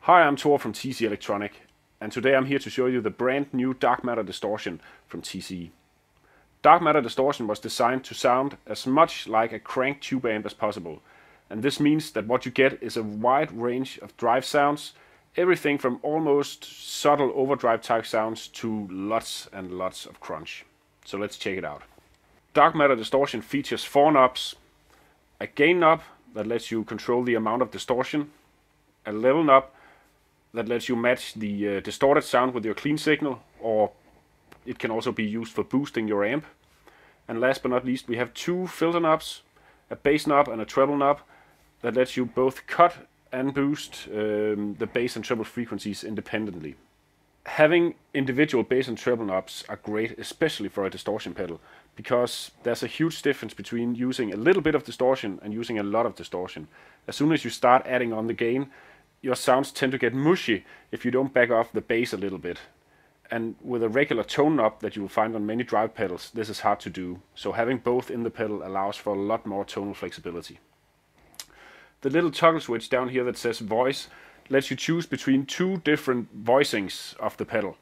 Hi, I'm Thor from TC Electronic, and today I'm here to show you the brand new Dark Matter Distortion from TC. Dark Matter Distortion was designed to sound as much like a cranked tube amp as possible, and this means that what you get is a wide range of drive sounds, everything from almost subtle overdrive type sounds to lots and lots of crunch. So let's check it out. Dark Matter Distortion features 4 knobs, a gain knob that lets you control the amount of distortion, a level knob that lets you match the distorted sound with your clean signal, or it can also be used for boosting your amp. And last but not least, we have 2 filter knobs, a bass knob and a treble knob that lets you both cut and boost the bass and treble frequencies independently. Having individual bass and treble knobs are great, especially for a distortion pedal, because there's a huge difference between using a little bit of distortion and using a lot of distortion. As soon as you start adding on the gain, your sounds tend to get mushy if you don't back off the bass a little bit. And with a regular tone knob that you will find on many drive pedals, this is hard to do. So having both in the pedal allows for a lot more tonal flexibility. The little toggle switch down here that says voice lets you choose between 2 different voicings of the pedal.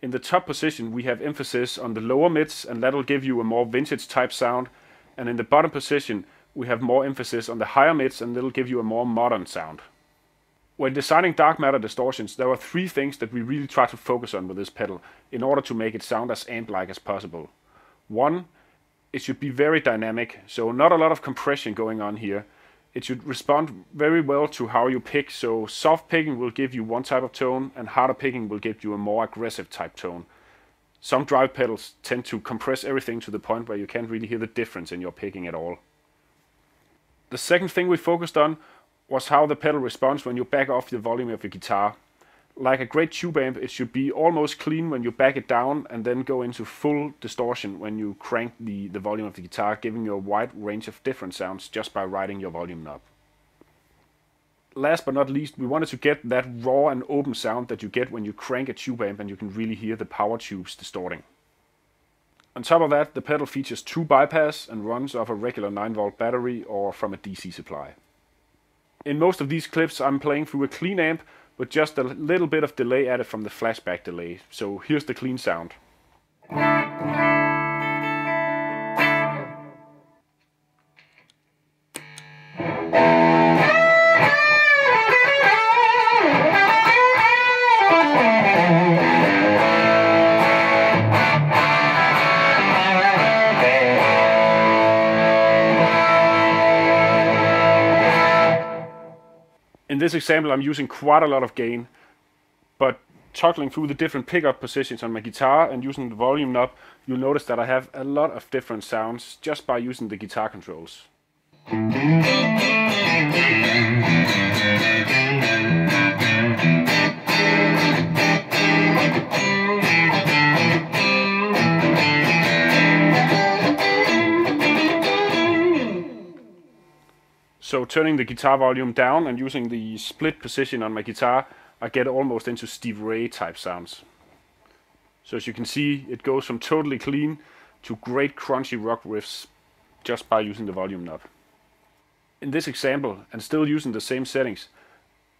In the top position we have emphasis on the lower mids, and that will give you a more vintage type sound. And in the bottom position we have more emphasis on the higher mids, and that will give you a more modern sound. When designing Dark Matter Distortions, there are 3 things that we really try to focus on with this pedal in order to make it sound as amp-like as possible. 1, it should be very dynamic, so not a lot of compression going on here. It should respond very well to how you pick, so soft picking will give you one type of tone and harder picking will give you a more aggressive type tone. Some drive pedals tend to compress everything to the point where you can't really hear the difference in your picking at all. The second thing we focused on was how the pedal responds when you back off the volume of your guitar. Like a great tube amp, it should be almost clean when you back it down and then go into full distortion when you crank the volume of the guitar, giving you a wide range of different sounds just by riding your volume knob. Last but not least, we wanted to get that raw and open sound that you get when you crank a tube amp and you can really hear the power tubes distorting. On top of that, the pedal features 2 bypass and runs off a regular 9-volt battery or from a DC supply. In most of these clips I'm playing through a clean amp with just a little bit of delay added from the flashback delay. So here's the clean sound. In this example I'm using quite a lot of gain, but toggling through the different pickup positions on my guitar and using the volume knob, you'll notice that I have a lot of different sounds just by using the guitar controls. So turning the guitar volume down and using the split position on my guitar, I get almost into Steve Ray type sounds. So as you can see, it goes from totally clean to great crunchy rock riffs just by using the volume knob. In this example, and still using the same settings,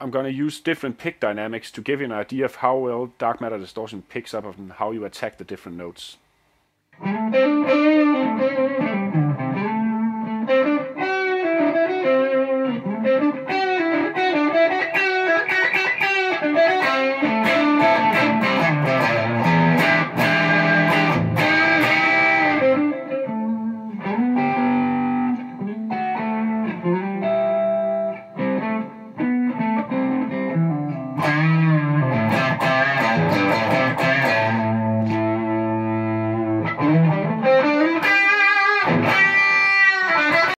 I'm going to use different pick dynamics to give you an idea of how well Dark Matter Distortion picks up and how you attack the different notes.